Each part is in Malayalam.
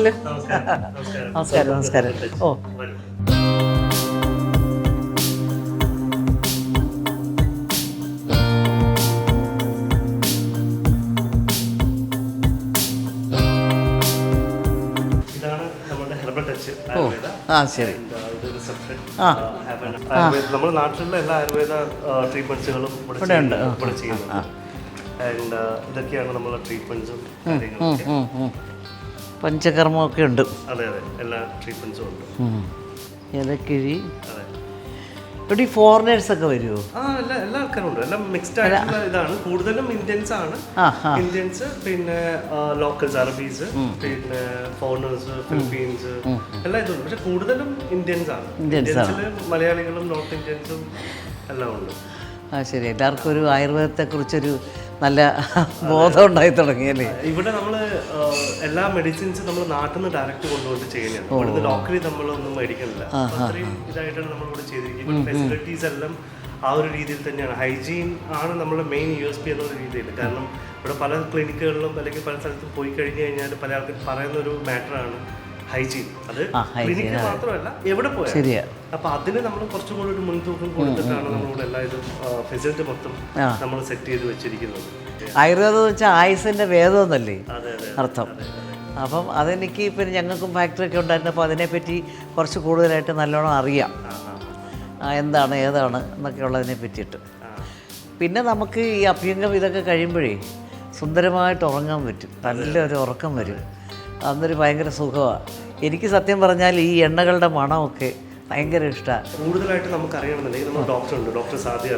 ഹലോ, നമസ്കാരം. നമസ്കാരം. നമസ്കാരം. ഓ, ഇതാണ് നമ്മുടെ ഹെർബൽ ടച്ച് ഓ, ആയുർവേദ. ആ ശരി. ഇത് റിസപ്ഷൻ. ആ. നമ്മുടെ നാട്ടിലുള്ള എല്ലാ ആയുർവേദ ട്രീറ്റ്മെന്റ്സുകളും ഇവിടെ ഉണ്ട്. ഇവിടെ ചെയ്യുന്നുണ്ട്. ആൻഡ് ഇതൊക്കെയാണ് നമ്മളെ ട്രീറ്റ്മെന്റ്സും കാര്യങ്ങളൊക്കെ. പഞ്ചകർമ്മമൊക്കെ ഉണ്ട്. അതെ അതെ, എല്ലാ ട്രീറ്റ്മെന്റ്സും ഉണ്ട്. ഇലക്കിഴി. അതെ. ഇവിടെ ഈ ഫോറിനേഴ്സൊക്കെ വരുമോ? എല്ലാ ആൾക്കാരും ഉണ്ട്. എല്ലാം മിക്സ്ഡ് ആയിട്ടുള്ള ഇതാണ്. കൂടുതലും ഇന്ത്യൻസ് ആണ്. ഇന്ത്യൻസ്, പിന്നെ ലോക്കൽസ്, അറബീസ്, പിന്നെ ഫോറിനേഴ്സ്, ഫിലിപ്പീൻസ്, എല്ലാം ഇതുണ്ട്. പക്ഷെ കൂടുതലും ഇന്ത്യൻസ് ആണ്. ഇന്ത്യൻസിൽ മലയാളികളും നോർത്ത് ഇന്ത്യൻസും എല്ലാം ഉണ്ട്. ആ ശരി. എല്ലാവർക്കും ഒരു ആയുർവേദത്തെക്കുറിച്ചൊരു നല്ല ബോധം ഉണ്ടായി തുടങ്ങിയല്ലേ? ഇവിടെ നമ്മൾ എല്ലാ മെഡിസിൻസും നമ്മൾ നാട്ടിൽ നിന്ന് ഡയറക്റ്റ് കൊണ്ടുപോയിട്ട് ചെയ്യുന്നതാണ്. ഇവിടുന്ന് ലോക്കലി നമ്മളൊന്നും മേടിക്കുന്നില്ല. അത്രയും ഇതായിട്ടാണ് നമ്മളിവിടെ ചെയ്തിരിക്കുന്നത്. ഫെസിലിറ്റീസ് എല്ലാം ആ ഒരു രീതിയിൽ തന്നെയാണ്. ഹൈജീൻ ആണ് നമ്മുടെ മെയിൻ USP എന്നുള്ള രീതിയിൽ. കാരണം ഇവിടെ പല ക്ലിനിക്കുകളിലും അല്ലെങ്കിൽ പല സ്ഥലത്തും പോയി കഴിഞ്ഞ് കഴിഞ്ഞാൽ പല ആൾക്കാർ പറയുന്ന ഒരു മാറ്ററാണ് ഹൈജീൻ. അത് ക്ലിനിക്ക് മാത്രമല്ല, എവിടെ പോയാൽ. ശരിയാ. അപ്പൊ അതിന് നമ്മൾ കുറച്ചും കൂടി ഒരു മുൻതൂക്കം കൊടുത്തിട്ടാണ് നമ്മളിവിടെ എല്ലാ ഇതും ഫെസിലിറ്റി മൊത്തം നമ്മൾ സെറ്റ് ചെയ്ത് വെച്ചിരിക്കുന്നത്. ആയുർവേദം എന്ന് വെച്ചാൽ ആയുസിൻ്റെ വേദം എന്നല്ലേ അതെ അതെ അർത്ഥം. അപ്പം അതെനിക്ക് പിന്നെ ഞങ്ങൾക്കും ഫാക്ടറിയൊക്കെ ഉണ്ടായിരുന്നപ്പോൾ അതിനെപ്പറ്റി കുറച്ച് കൂടുതലായിട്ട് നല്ലോണം അറിയാം. എന്താണ് ഏതാണ് എന്നൊക്കെ ഉള്ളതിനെ പറ്റിയിട്ട്. പിന്നെ നമുക്ക് ഈ അഭ്യംഗം ഇതൊക്കെ കഴിയുമ്പോഴേ സുന്ദരമായിട്ട് ഉറങ്ങാൻ പറ്റും. നല്ലൊരു ഉറക്കം വരും. അന്നൊരു ഭയങ്കര സുഖമാണ്. എനിക്ക് സത്യം പറഞ്ഞാൽ ഈ എണ്ണകളുടെ മണമൊക്കെ ഭയങ്കര ഇഷ്ടമാണ്. കൂടുതലായിട്ട് നമുക്ക് അറിയണമെന്നുണ്ടെങ്കിൽ നമ്മൾ ഡോക്ടർ ഉണ്ട്, ഡോക്ടർ സാദിയ.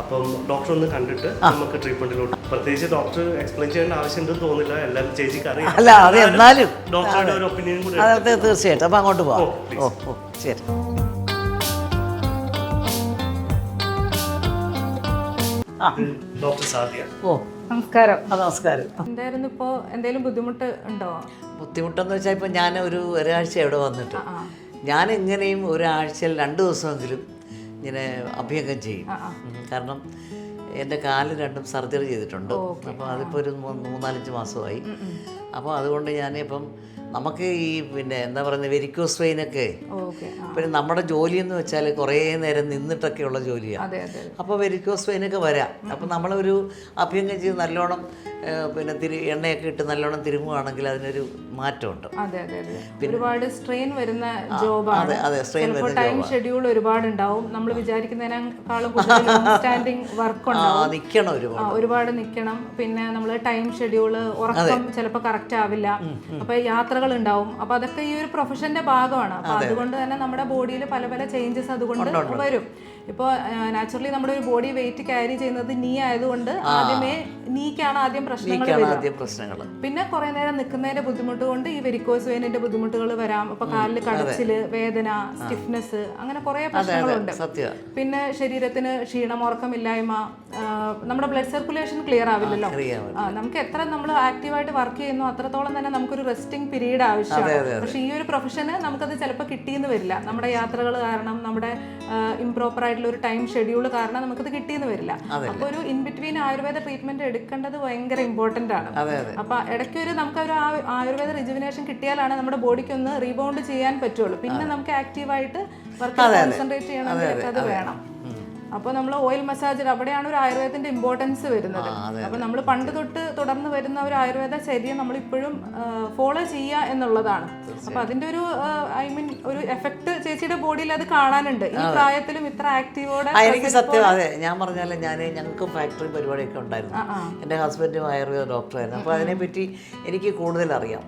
അപ്പം ഡോക്ടർ ഒന്ന് കണ്ടിട്ട് നമുക്ക് ട്രീറ്റ്മെന്റിലോട്ട്, പ്രത്യേകിച്ച് ഡോക്ടർ എക്സ്പ്ലെയിൻ ചെയ്യേണ്ട ആവശ്യമുണ്ടെന്ന് തോന്നില്ല. എല്ലാം ചേച്ചിക്ക് അറിയാം. അല്ല, അത് എന്നാലും ഡോക്ടറുടെ ഒരു ഒപ്പീനിയൻ കൂടി. അതെ, തീർച്ചയായിട്ടും. അപ്പം അങ്ങോട്ട് പോവാം. ഓ, ശരി. ഡോക്ടർ സാദിയ. ഓ, നമസ്കാരം. നമസ്കാരം. എന്തായിരുന്നു ഇപ്പോ എന്തെങ്കിലും ബുദ്ധിമുട്ട് ഉണ്ടോ? ബുദ്ധിമുട്ടെന്ന് വെച്ചാൽ ഇപ്പം ഞാൻ ഒരാഴ്ച ഇവിടെ വന്നിട്ട് ഞാൻ എങ്ങനെയും ഒരാഴ്ചയിൽ 2 ദിവസമെങ്കിലും ഇങ്ങനെ അഭ്യംഗം ചെയ്യും. കാരണം എൻ്റെ കാല് രണ്ടും സർജറി ചെയ്തിട്ടുണ്ട്. അപ്പോൾ അതിപ്പോൾ ഒരു 3-4 മാസമായി. അപ്പോൾ അതുകൊണ്ട് ഞാനിപ്പം നമുക്ക് ഈ പിന്നെ എന്താ പറയുന്നത്, വെരിക്കോസ് വെയിനൊക്കെ പിന്നെ നമ്മുടെ ജോലി എന്ന് വെച്ചാൽ കുറേ നേരം നിന്നിട്ടൊക്കെയുള്ള ജോലിയാണ്. അപ്പോൾ വെരിക്കോസ് വെയിനൊക്കെ വരാം. അപ്പോൾ നമ്മളൊരു അഭ്യംഗം ചെയ്ത് നല്ലോണം പിന്നെ എണ്ണയൊക്കെ ഇട്ട് നല്ലോണം തിരുമുകയാണെങ്കിൽ അതിനൊരു മാറ്റമുണ്ട്. ഒരുപാട് സ്ട്രെയിൻ വരുന്ന ജോബാണ്. ടൈം ഷെഡ്യൂൾ ഒരുപാട് ഉണ്ടാവും. നമ്മൾ വിചാരിക്കുന്നതിനേക്കാളും സ്റ്റാൻഡിങ് വർക്ക് ഉണ്ടാവും. ഒരുപാട് നിൽക്കണം. പിന്നെ നമ്മൾ ടൈം ഷെഡ്യൂള്, ഉറക്കം ചിലപ്പോൾ കറക്റ്റ് ആവില്ല. അപ്പൊ യാത്രകൾ ഉണ്ടാവും. അപ്പൊ അതൊക്കെ ഈ ഒരു പ്രൊഫഷന്റെ ഭാഗമാണ്. അപ്പൊ അതുകൊണ്ട് തന്നെ നമ്മുടെ ബോഡിയിൽ പല പല ചേഞ്ചസ് അതുകൊണ്ട് വരും. ഇപ്പോൾ നാച്ചുറലി നമ്മുടെ ഒരു ബോഡി വെയിറ്റ് ക്യാരി ചെയ്യുന്നത് നീ ആയതുകൊണ്ട് ആദ്യമേ നീക്കാണ് ആദ്യം പ്രശ്നങ്ങൾ. പിന്നെ കുറെ നേരം നിൽക്കുന്നതിന്റെ ബുദ്ധിമുട്ട് കൊണ്ട് ഈ വെരിക്കോസ് വെയിനിന്റെ ബുദ്ധിമുട്ടുകൾ വരാം. അപ്പൊ കാലില് കടച്ചില്, വേദന, സ്റ്റിഫ്നെസ്, അങ്ങനെ കുറെ പ്രശ്നങ്ങളുണ്ട്. പിന്നെ ശരീരത്തിന് ക്ഷീണം, ഉറക്കമില്ലായ്മ, നമ്മുടെ ബ്ലഡ് സർക്കുലേഷൻ ക്ലിയർ ആവില്ലല്ലോ. നമുക്ക് എത്ര നമ്മൾ ആക്റ്റീവായിട്ട് വർക്ക് ചെയ്യുന്നു അത്രത്തോളം തന്നെ നമുക്കൊരു റെസ്റ്റിംഗ് പീരീഡ് ആവശ്യമാണ്. പക്ഷെ ഈ ഒരു പ്രൊഫഷന് നമുക്കത് ചിലപ്പോൾ കിട്ടിയെന്ന് വരില്ല. നമ്മുടെ യാത്രകൾ കാരണം, നമ്മുടെ ഇംപ്രോപ്പർ ആയിട്ടുള്ള ഒരു ടൈം ഷെഡ്യൂൾ കാരണം നമുക്കത് കിട്ടിയെന്ന് വരില്ല. അപ്പൊ ഒരു ഇൻ ബിറ്റ്വീൻ ആയുർവേദ ട്രീറ്റ്മെന്റ് എടുക്കേണ്ടത് ഭയങ്കര ഇമ്പോർട്ടന്റ് ആണ്. അപ്പൊ ഇടയ്ക്കൊരു നമുക്കൊരു ആയുർവേദ റിജുവിനേഷൻ കിട്ടിയാലാണ് നമ്മുടെ ബോഡിക്ക് ഒന്ന് റീബൗണ്ട് ചെയ്യാൻ പറ്റുള്ളൂ. പിന്നെ നമുക്ക് ആക്റ്റീവായിട്ട് വർക്ക് കോൺസെൻട്രേറ്റ് ചെയ്യണമെങ്കിൽ അത് വേണം. അപ്പോൾ നമ്മൾ ഓയിൽ മസാജ്, അവിടെയാണ് ഒരു ആയുർവേദത്തിന്റെ ഇമ്പോർട്ടൻസ് വരുന്നത്. അപ്പോൾ നമ്മൾ പണ്ട് തൊട്ട് തുടർന്ന് വരുന്ന ഒരു ആയുർവേദ ചര്യ നമ്മൾ ഇപ്പോഴും ഫോളോ ചെയ്യുക എന്നുള്ളതാണ്. അപ്പൊ അതിന്റെ ഒരു ഒരു എഫക്ട് ചേച്ചിയുടെ ബോഡിയിൽ അത് കാണാനുണ്ട്. ഈ പ്രായത്തിലും ഇത്ര ആക്റ്റീവോടെ. എനിക്ക് സത്യം അതെ, ഞാൻ പറഞ്ഞാൽ ഞങ്ങൾക്ക് ഫാക്ടറി പരിപാടിയൊക്കെ ഉണ്ടായിരുന്നു. എൻ്റെ ഹസ്ബൻഡും ആയുർവേദ ഡോക്ടറായിരുന്നു. അപ്പോൾ അതിനെപ്പറ്റി എനിക്ക് കൂടുതൽ അറിയാം.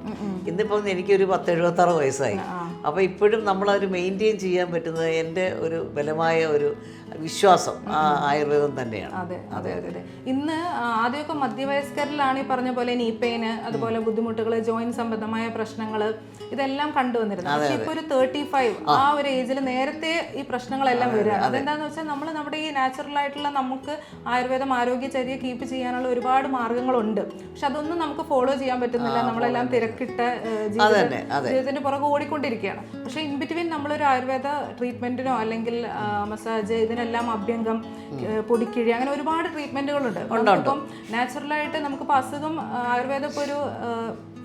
ഇന്നിപ്പം എനിക്കൊരു 10-76 വയസ്സായി. അപ്പോൾ ഇപ്പോഴും നമ്മളതൊരു മെയിൻറ്റെയിൻ ചെയ്യാൻ പറ്റുന്നത് എൻ്റെ ഒരു ബലമായ ഒരു വിശ്വാസം ആയുർവേദം തന്നെയാണ്. അതെ. ഇന്ന് ആദ്യമൊക്കെ മധ്യവയസ്കരിലാണ് ഈ പറഞ്ഞ പോലെ നീ പെയിന്, അതുപോലെ ബുദ്ധിമുട്ടുകൾ, ജോയിന്റ് സംബന്ധമായ പ്രശ്നങ്ങൾ, ഇതെല്ലാം കണ്ടുവന്നിരുന്നത്. പക്ഷെ ഇപ്പൊ ഒരു 35 ആ ഒരു ഏജിൽ നേരത്തെ ഈ പ്രശ്നങ്ങളെല്ലാം വരികയാണ്. അതെന്താന്ന് വെച്ചാൽ നമ്മൾ നമ്മുടെ ഈ നാച്ചുറൽ ആയിട്ടുള്ള നമുക്ക് ആയുർവേദം ആരോഗ്യചര്യ കീപ്പ് ചെയ്യാനുള്ള ഒരുപാട് മാർഗങ്ങളുണ്ട്. പക്ഷെ അതൊന്നും നമുക്ക് ഫോളോ ചെയ്യാൻ പറ്റുന്നില്ല. നമ്മളെല്ലാം തിരക്കിട്ട ജീവിതത്തിന്റെ പുറകെ ഓടിക്കൊണ്ടിരിക്കുകയാണ്. പക്ഷെ ഇൻ ബിറ്റ്വീൻ നമ്മളൊരു ആയുർവേദ ട്രീറ്റ്മെന്റിനോ അല്ലെങ്കിൽ മസാജ്, ഇതിനെല്ലാം അഭ്യംഗം, പൊടിക്കിഴി, അങ്ങനെ ഒരുപാട് ട്രീറ്റ്മെന്റുകളുണ്ട്. ഇപ്പം നാച്ചുറലായിട്ട് നമുക്കിപ്പോൾ അസുഖം ആയുർവേദം ഇപ്പോൾ ഒരു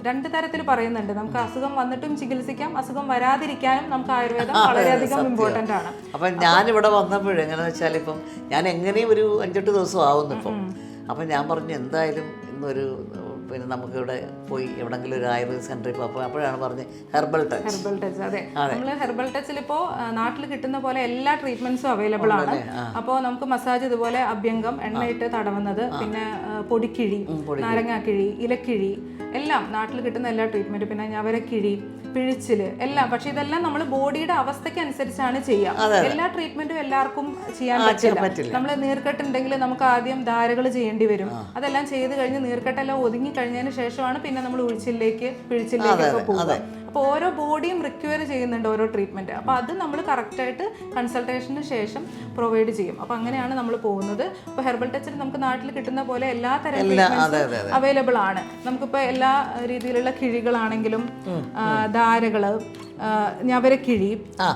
രണ്ട് തരത്തിൽ പറയുന്നുണ്ട്. നമുക്ക് അസുഖം വന്നിട്ടും ചികിത്സിക്കാം, അസുഖം വരാതിരിക്കാനും നമുക്ക് ആയുർവേദം വളരെയധികം ഇമ്പോർട്ടൻ്റ് ആണ്. അപ്പം ഞാനിവിടെ വന്നപ്പോഴും എങ്ങനെയാണെന്ന് വെച്ചാൽ ഇപ്പം ഞാൻ എങ്ങനെയും ഒരു 5-8 ദിവസം ആവുന്നു ഇപ്പം. അപ്പം ഞാൻ പറഞ്ഞു എന്തായാലും ഇന്നൊരു പിന്നെ നമുക്കിവിടെ പോയി എവിടെങ്കിലും ഒരു ആയുർവേദ സെൻ്ററിൽ പോകും. അപ്പോഴാണ് പറഞ്ഞത് ഹെർബൽ ടച്ച്. അതെ, നമ്മൾ ഹെർബൽ ടച്ചിൽ ഇപ്പോൾ നാട്ടിൽ കിട്ടുന്ന പോലെ എല്ലാ ട്രീറ്റ്മെന്റ്സും അവൈലബിൾ ആണ്. അപ്പോൾ നമുക്ക് മസാജ് ഇതുപോലെ അഭ്യംഗം എണ്ണയിട്ട് തടവുന്നത്, പിന്നെ പൊടിക്കിഴി, നാരങ്ങാക്കിഴി, ഇലക്കിഴി, എല്ലാം നാട്ടിൽ കിട്ടുന്ന എല്ലാ ട്രീറ്റ്മെന്റും, പിന്നെ ഞവരക്കിഴി, പിഴിച്ചില് എല്ലാം. പക്ഷെ ഇതെല്ലാം നമ്മൾ ബോഡിയുടെ അവസ്ഥയ്ക്ക് അനുസരിച്ചാണ് ചെയ്യുക. എല്ലാ ട്രീറ്റ്മെന്റും എല്ലാവർക്കും ചെയ്യാൻ പറ്റില്ല. നമ്മൾ നീർക്കെട്ടുണ്ടെങ്കിൽ നമുക്ക് ആദ്യം ധാരകൾ ചെയ്യേണ്ടി വരും. അതെല്ലാം ചെയ്ത് കഴിഞ്ഞ് നീർക്കെട്ടെല്ലാം ഒതുങ്ങി കഴിഞ്ഞതിന് ശേഷമാണ് പിന്നെ നമ്മൾ ഉഴിച്ചിലേക്ക് പിഴിച്ചിലേക്കൊക്കെ പോകുക. അപ്പോൾ ഓരോ ബോഡിയും റിക്വയർ ചെയ്യുന്നുണ്ട് ഓരോ ട്രീറ്റ്മെന്റ്. അപ്പോൾ അത് നമ്മൾ കറക്റ്റായിട്ട് കൺസൾട്ടേഷന് ശേഷം പ്രൊവൈഡ് ചെയ്യും. അപ്പോൾ അങ്ങനെയാണ് നമ്മൾ പോകുന്നത്. ഇപ്പോൾ ഹെർബൽ ടച്ചിൽ നമുക്ക് നാട്ടിൽ കിട്ടുന്ന പോലെ എല്ലാ തരം ട്രീറ്റ്മെന്റ്സും അവൈലബിൾ ആണ്. നമുക്കിപ്പോൾ എല്ലാ രീതിയിലുള്ള കിഴികളാണെങ്കിലും ധാരകള്, ഞവരക്കിഴി,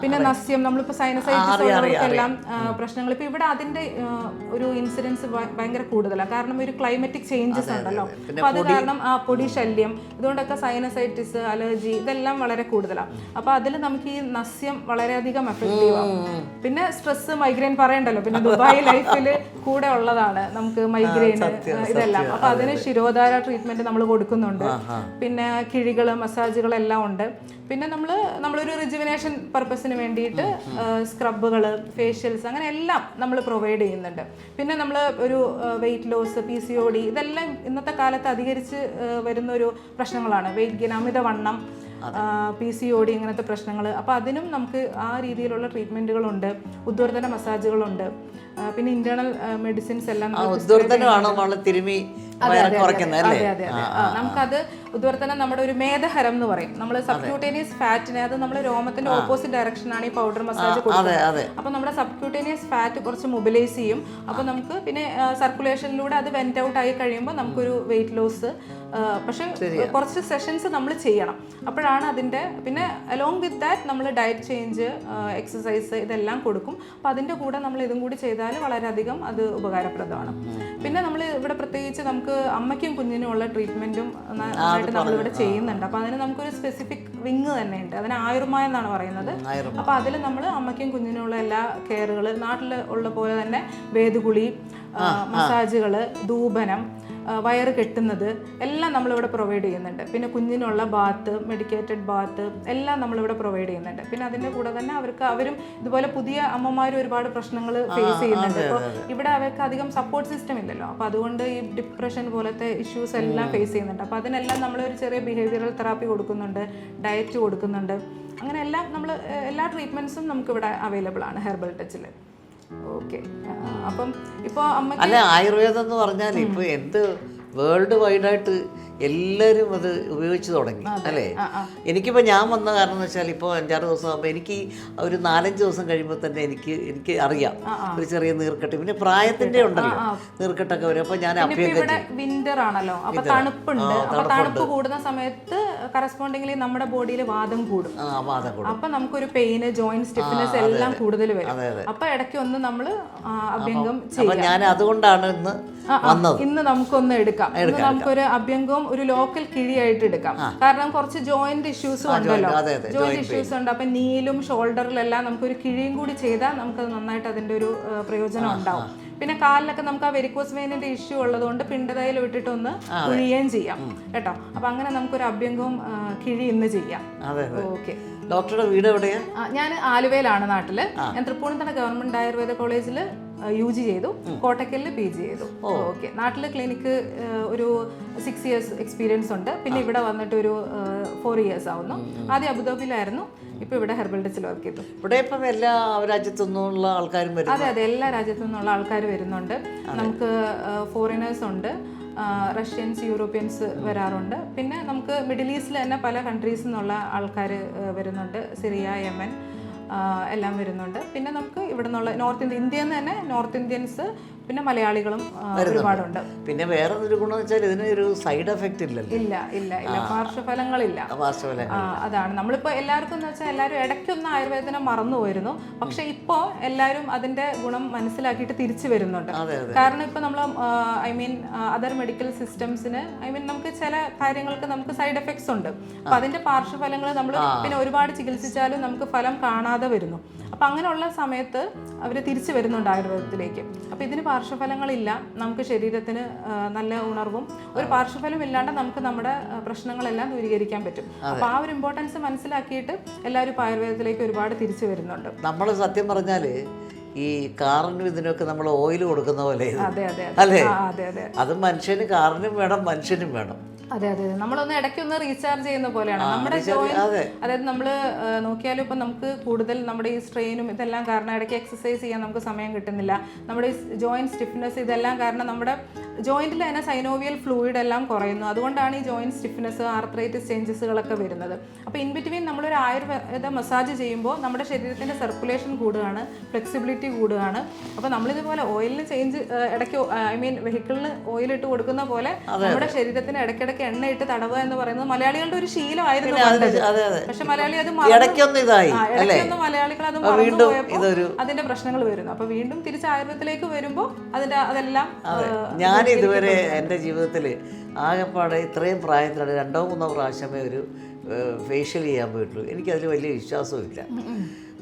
പിന്നെ നസ്യം, നമ്മളിപ്പോൾ സൈനസൈറ്റിസ് ഉള്ളവർക്കെല്ലാം പ്രശ്നങ്ങൾ. ഇപ്പൊ ഇവിടെ അതിന്റെ ഒരു ഇൻസിഡൻസ് ഭയങ്കര കൂടുതലാണ്. കാരണം ഒരു ക്ലൈമറ്റിക് ചേഞ്ചസ് ഉണ്ടല്ലോ. അപ്പൊ അത് കാരണം പൊടി ശല്യം, ഇതുകൊണ്ടൊക്കെ സൈനസൈറ്റിസ്, അലർജി ഇതെല്ലാം വളരെ കൂടുതലാണ്. അപ്പൊ അതിൽ നമുക്ക് ഈ നസ്യം വളരെയധികം എഫക്റ്റീവ് ആണ്. പിന്നെ സ്ട്രെസ്, മൈഗ്രെയിൻ പറയണ്ടല്ലോ. പിന്നെ ദുബായ് ലൈഫിൽ കൂടെ ഉള്ളതാണ് നമുക്ക് മൈഗ്രെയിൻ ഇതെല്ലാം. അപ്പൊ അതിന് ശിരോധാര ട്രീറ്റ്മെന്റ് നമ്മൾ കൊടുക്കുന്നുണ്ട്. പിന്നെ കിഴികള്, മസാജുകളെല്ലാം ഉണ്ട്. പിന്നെ നമ്മളൊരു റിജുവിനേഷൻ പർപ്പസിന് വേണ്ടിയിട്ട് സ്ക്രബുകൾ, ഫേഷ്യൽസ്, അങ്ങനെ എല്ലാം നമ്മൾ പ്രൊവൈഡ് ചെയ്യുന്നുണ്ട്. പിന്നെ നമ്മൾ ഒരു വെയിറ്റ് ലോസ്, PCOD ഇതെല്ലാം ഇന്നത്തെ കാലത്ത് അധികരിച്ച് വരുന്ന ഒരു പ്രശ്നങ്ങളാണ്. വെയിറ്റ് ഗെയിൻ, അമിതവണ്ണം, PCOD ഇങ്ങനത്തെ പ്രശ്നങ്ങൾ. അപ്പോൾ അതിനും നമുക്ക് ആ രീതിയിലുള്ള ട്രീറ്റ്മെൻറ്റുകളുണ്ട്. ഉദ്വർദ്ധന മസാജുകളുണ്ട്. പിന്നെ ഇന്റേണൽ മെഡിസിൻസ് എല്ലാം നമുക്കത് ഉദ്വർത്തനം നമ്മുടെ ഒരു മേധഹരം എന്ന് പറയും. നമ്മൾ സബ്ക്യൂട്ടേനിയസ് ഫാറ്റിനെ, അത് നമ്മൾ രോമത്തിന്റെ ഓപ്പോസിറ്റ് ഡയറക്ഷനാണ് ഈ പൗഡർ മസാജ് കൊടുക്കുന്നത്. അപ്പൊ നമ്മുടെ സബ്ക്യൂട്ടേനിയസ് ഫാറ്റ് കുറച്ച് മൊബിലൈസ് ചെയ്യും. അപ്പൊ നമുക്ക് പിന്നെ സർക്കുലേഷനിലൂടെ അത് വെന്റ് ഔട്ട് ആയി കഴിയുമ്പോൾ നമുക്കൊരു വെയിറ്റ് ലോസ്. പക്ഷെ കുറച്ച് സെഷൻസ് നമ്മൾ ചെയ്യണം. അപ്പോഴാണ് അതിന്റെ, പിന്നെ അലോങ് വിത്ത് ദാറ്റ് നമ്മൾ ഡയറ്റ് ചേഞ്ച്, എക്സസൈസ് ഇതെല്ലാം കൊടുക്കും. അപ്പൊ അതിന്റെ കൂടെ നമ്മൾ ഇതും കൂടി ചെയ്താൽ വളരെയധികം അത് ഉപകാരപ്രദമാണ്. പിന്നെ നമ്മൾ ഇവിടെ പ്രത്യേകിച്ച് നമുക്ക് അമ്മയ്ക്കും കുഞ്ഞിനും ഉള്ള ട്രീറ്റ്മെന്റും നന്നായിട്ട് നമ്മളിവിടെ ചെയ്യുന്നുണ്ട്. അപ്പൊ അതിന് നമുക്കൊരു സ്പെസിഫിക് വിങ് തന്നെ ഉണ്ട്. അതിന് ആയുർമ എന്നാണ് പറയുന്നത്. അപ്പൊ അതിൽ നമ്മൾ അമ്മയ്ക്കും കുഞ്ഞിനും ഉള്ള എല്ലാ കെയറുകൾ നാട്ടിൽ ഉള്ള പോലെ തന്നെ വേദുകുളി, മസാജുകള്, ധൂപനം, വയറ് കെട്ടുന്നത് എല്ലാം നമ്മളിവിടെ പ്രൊവൈഡ് ചെയ്യുന്നുണ്ട്. പിന്നെ കുഞ്ഞിനുള്ള ബാത്ത്, മെഡിക്കേറ്റഡ് ബാത്ത് എല്ലാം നമ്മളിവിടെ പ്രൊവൈഡ് ചെയ്യുന്നുണ്ട്. പിന്നെ അതിൻ്റെ കൂടെ തന്നെ അവരും ഇതുപോലെ പുതിയ അമ്മമാരും ഒരുപാട് പ്രശ്നങ്ങൾ ഫേസ് ചെയ്യുന്നുണ്ട്. അപ്പോൾ ഇവിടെ അവർക്ക് അധികം സപ്പോർട്ട് സിസ്റ്റം ഇല്ലല്ലോ. അപ്പോൾ അതുകൊണ്ട് ഈ ഡിപ്രഷൻ പോലത്തെ ഇഷ്യൂസ് എല്ലാം ഫേസ് ചെയ്യുന്നുണ്ട്. അപ്പോൾ അതിനെല്ലാം നമ്മളൊരു ചെറിയ ബിഹേവിയറൽ തെറാപ്പി കൊടുക്കുന്നുണ്ട്, ഡയറ്റ് കൊടുക്കുന്നുണ്ട്. അങ്ങനെ എല്ലാം നമ്മൾ എല്ലാ ട്രീറ്റ്മെൻറ്റ്സും നമുക്കിവിടെ അവൈലബിൾ ആണ് ഹെർബൽ ടച്ചിൽ. ഓക്കെ. അപ്പം ഇപ്പോൾ അല്ല, ആയുർവേദം എന്ന് പറഞ്ഞാൽ ഇപ്പോൾ എന്ത് വേൾഡ് വൈഡായിട്ട് എല്ലാവരും അത് ഉപയോഗിച്ച് തുടങ്ങി അല്ലേ. എനിക്കിപ്പോൾ ഞാൻ വന്ന കാരണം എന്ന് വെച്ചാൽ ഇപ്പോൾ 5-6 ദിവസം ആകുമ്പോൾ എനിക്ക് ഒരു 4-5 ദിവസം കഴിയുമ്പോൾ തന്നെ എനിക്ക് അറിയാം ഒരു ചെറിയ നീർക്കെട്ട്. പിന്നെ പ്രായത്തിൻ്റെ ഉണ്ടല്ലോ നീർക്കെട്ടൊക്കെ വരും. അപ്പോൾ ഞാൻ വിന്റർ ആണല്ലോ, അപ്പോൾ തണുപ്പുണ്ട്. അപ്പോൾ തണുപ്പ് കൂടുന്ന സമയത്ത് കറസ്പോണ്ടിംഗ്ലി നമ്മുടെ ബോഡിയിൽ വാദം കൂടും. അപ്പോൾ നമുക്കൊരു പെയിന്, ജോയിന്റ് സ്റ്റിഫ്നെസ് എല്ലാം കൂടുതൽ വരും. അപ്പോൾ ഇടയ്ക്ക് ഒന്ന് നമ്മൾ അഭ്യംഗം ചെയ്യാം. ഞാൻ അതുകൊണ്ടാണ് ഇന്ന് നമുക്കൊന്ന് എടുക്കാം. നമുക്കൊരു അഭ്യംഗവും ഒരു ലോക്കൽ കിഴിയായിട്ട് എടുക്കാം. കാരണം കുറച്ച് ജോയിന്റ് ഇഷ്യൂസും ഉണ്ടല്ലോ, ജോയിന്റ് ഇഷ്യൂസ് ഉണ്ട്. അപ്പൊ നീലും ഷോൾഡറിലെല്ലാം നമുക്കൊരു കിഴിയും കൂടി ചെയ്താൽ നമുക്കത് നന്നായിട്ട് അതിന്റെ ഒരു പ്രയോജനം ഉണ്ടാവും. പിന്നെ കാലിലൊക്കെ നമുക്ക് ആ വെരിക്കോസ് വെയിനിന്റെ ഇഷ്യൂ ഉള്ളതുകൊണ്ട് പിണ്ടതയിൽ വിട്ടിട്ടൊന്ന് കുഴിയുകയും ചെയ്യാം കേട്ടോ. അപ്പൊ അങ്ങനെ നമുക്കൊരു അഭ്യംഗവും കിഴി ഇന്ന് ചെയ്യാം. ഓക്കെ. ഡോക്ടറുടെ വീട് എവിടെയാ? ഞാൻ ആലുവയിലാണ് നാട്ടില്. ഞാൻ തൃപ്പൂണിത്തുറ ഗവൺമെന്റ് ആയുർവേദ കോളേജിൽ UG ചെയ്തു, കോട്ടക്കലിൽ PG ചെയ്തു. ഓക്കെ. നാട്ടിൽ ക്ലിനിക്ക് ഒരു 6 years എക്സ്പീരിയൻസ് ഉണ്ട്. പിന്നെ ഇവിടെ വന്നിട്ട് ഒരു 4 years ആവുന്നു. ആദ്യം അബുദാബിയിലായിരുന്നു, ഇപ്പൊ ഇവിടെ ഹെർബൽ ടച്ചിൽ വർക്ക് ചെയ്തു. ഇവിടെ ഇപ്പം എല്ലാ രാജ്യത്തു നിന്നുള്ള ആൾക്കാരും വരും. അതെ, എല്ലാ രാജ്യത്തു നിന്നുള്ള ആൾക്കാർ വരുന്നുണ്ട്. നമുക്ക് ഫോറിനേഴ്സ് ഉണ്ട്, റഷ്യൻസ്, യൂറോപ്യൻസ് വരാറുണ്ട്. പിന്നെ നമുക്ക് മിഡിൽ ഈസ്റ്റിൽ തന്നെ പല കൺട്രീസിൽ നിന്നുള്ള ആൾക്കാർ വരുന്നുണ്ട്. സിറിയ, യമൻ എല്ലാം വരുന്നുണ്ട്. പിന്നെ നമുക്ക് ഇവിടെ നിന്നുള്ള ഇന്ത്യയിൽ നിന്ന് തന്നെ നോർത്ത് ഇന്ത്യൻസ്, പിന്നെ മലയാളികളും ഒരുപാടുണ്ട്. പിന്നെ വേറെ ഒരു ഗുണം വെച്ചാൽ ഇതിന് ഒരു സൈഡ് എഫക്റ്റ് ഇല്ലല്ലോ. ഇല്ല പാർശ്വഫലങ്ങളില്ല. അതാണ് നമ്മളിപ്പോൾ എല്ലാവർക്കും എന്ന് വെച്ചാൽ എല്ലാവരും ഇടയ്ക്കൊന്ന് ആയുർവേദത്തിനെ മറന്നു പോയിരുന്നു. പക്ഷെ ഇപ്പോൾ എല്ലാവരും അതിന്റെ ഗുണം മനസ്സിലാക്കിയിട്ട് തിരിച്ചു വരുന്നുണ്ട്. കാരണം ഇപ്പൊ നമ്മൾ അതർ മെഡിക്കൽ സിസ്റ്റംസിന് നമുക്ക് ചില കാര്യങ്ങൾക്ക് നമുക്ക് സൈഡ് എഫക്ട്സ് ഉണ്ട്. അപ്പൊ അതിന്റെ പാർശ്വഫലങ്ങൾ നമ്മൾ പിന്നെ ഒരുപാട് ചികിത്സിച്ചാലും നമുക്ക് ഫലം കാണാതെ വരുന്നു. അപ്പൊ അങ്ങനെയുള്ള സമയത്ത് അവർ തിരിച്ചു വരുന്നുണ്ട് ആയുർവേദത്തിലേക്ക്. അപ്പൊ ഇതിന് പാർശ്വഫലങ്ങളില്ല, നമുക്ക് ശരീരത്തിന് നല്ല ഉണർവും ഒരു പാർശ്വഫലം ഇല്ലാണ്ട് നമുക്ക് നമ്മുടെ പ്രശ്നങ്ങളെല്ലാം ദൂരീകരിക്കാൻ പറ്റും. അപ്പൊ ആ ഒരു ഇമ്പോർട്ടൻസ് മനസ്സിലാക്കിയിട്ട് എല്ലാവരും ഇപ്പൊ ആയുർവേദത്തിലേക്ക് ഒരുപാട് തിരിച്ചു വരുന്നുണ്ട്. നമ്മൾ സത്യം പറഞ്ഞാല് ഈ കാറിനും ഇതിനൊക്കെ നമ്മൾ ഓയിൽ കൊടുക്കുന്ന പോലെ അല്ലേ? അത് മനുഷ്യന് കാറിനും വേണം, മനുഷ്യനും വേണം. അതെ നമ്മളൊന്ന് ഇടയ്ക്കൊന്ന് റീചാർജ് ചെയ്യുന്ന പോലെയാണ് നമ്മുടെ ജോയിൻ. അതായത് നമ്മൾ നോക്കിയാലും ഇപ്പം നമുക്ക് കൂടുതൽ നമ്മുടെ ഈ സ്ട്രെയിനും ഇതെല്ലാം കാരണം ഇടയ്ക്ക് എക്സസൈസ് ചെയ്യാൻ നമുക്ക് സമയം കിട്ടുന്നില്ല. നമ്മുടെ ഈ ജോയിൻറ്റ് സ്റ്റിഫ്നെസ് ഇതെല്ലാം കാരണം നമ്മുടെ ജോയിൻറ്റിൽ തന്നെ സൈനോവിയൽ ഫ്ലൂയിഡ് എല്ലാം കുറയുന്നു. അതുകൊണ്ടാണ് ഈ ജോയിൻറ്റ് സ്റ്റിഫ്നെസ്, ആർത്രൈറ്റിസ് ചേഞ്ചസുകളൊക്കെ വരുന്നത്. അപ്പോൾ ഇൻ ബിറ്റ്വീൻ നമ്മളൊരു ആയുർവേദ മസാജ് ചെയ്യുമ്പോൾ നമ്മുടെ ശരീരത്തിൻ്റെ സർക്കുലേഷൻ കൂടുകയാണ്, ഫ്ലെക്സിബിലിറ്റി കൂടുകയാണ്. അപ്പോൾ നമ്മളിതുപോലെ ഓയിലിന് ചേഞ്ച് ഇടയ്ക്ക് വെഹിക്കിളിന് ഓയിലിട്ട് കൊടുക്കുന്ന പോലെ നമ്മുടെ ശരീരത്തിന് ഇടയ്ക്കിടയ്ക്ക് എണ്ണയിട്ട് തടവുക എന്ന് പറയുന്നത് മലയാളികളുടെ ഒരു ശീലമായിരുന്നു. പക്ഷെ മലയാളി അത് മലയാളികൾ അത് മറന്നുപോയപ്പോൾ അതിന്റെ പ്രശ്നങ്ങൾ വരുന്നു. അപ്പൊ വീണ്ടും തിരിച്ച് ആയുർവേദത്തിലേക്ക് വരുമ്പോൾ അതെല്ലാം. ഞാൻ ഇതുവരെ എൻ്റെ ജീവിതത്തിൽ ആകെപ്പാടെ ഇത്രയും പ്രായത്തിലാണ് 2-3 പ്രാവശ്യമേ ഒരു ഫേഷ്യൽ ചെയ്യാൻ പോയിട്ടുള്ളൂ. എനിക്കതിൽ വലിയ വിശ്വാസവും ഇല്ല.